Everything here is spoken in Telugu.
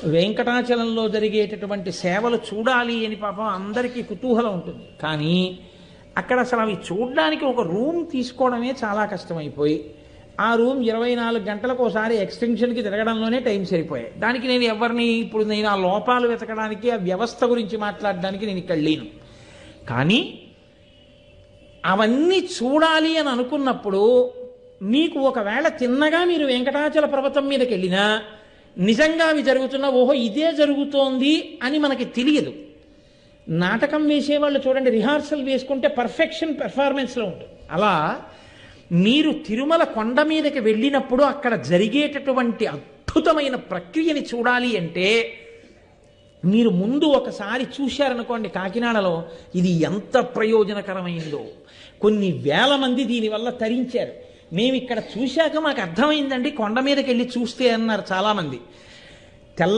వెంకటాచలంలో జరిగేటటువంటి సేవలు చూడాలి అని పాపం అందరికీ కుతూహలం ఉంటుంది. కానీ అక్కడ అసలు అవి చూడడానికి ఒక రూమ్ తీసుకోవడమే చాలా కష్టమైపోయి ఆ రూమ్ 24 గంటలకు ఒకసారి ఎక్స్టెన్షన్కి తిరగడంలోనే టైం సరిపోయాయి. దానికి నేను ఎవరిని ఇప్పుడు నేను ఆ లోపాలు వెతకడానికి ఆ వ్యవస్థ గురించి మాట్లాడడానికి నేను ఇక్కడ లేను. కానీ అవన్నీ చూడాలి అని అనుకున్నప్పుడు మీకు ఒకవేళ తిన్నగా మీరు వెంకటాచల పర్వతం మీదకి వెళ్ళినా నిజంగా అవి జరుగుతున్నా ఓహో ఇదే జరుగుతోంది అని మనకి తెలియదు. నాటకం వేసేవాళ్ళు చూడండి, రిహార్సల్ వేసుకుంటే పర్ఫెక్షన్ పెర్ఫార్మెన్స్లో ఉంటుంది. అలా మీరు తిరుమల కొండ మీదకి వెళ్ళినప్పుడు అక్కడ జరిగేటటువంటి అద్భుతమైన ప్రక్రియని చూడాలి అంటే మీరు ముందు ఒకసారి చూశారనుకోండి కాకినాడలో ఇది ఎంత ప్రయోజనకరమైందో. కొన్ని వేల మంది దీనివల్ల తరించారు. మేము ఇక్కడ చూశాక మాకు అర్థమైందండి కొండ మీదకి వెళ్ళి చూస్తే అన్నారు చాలామంది.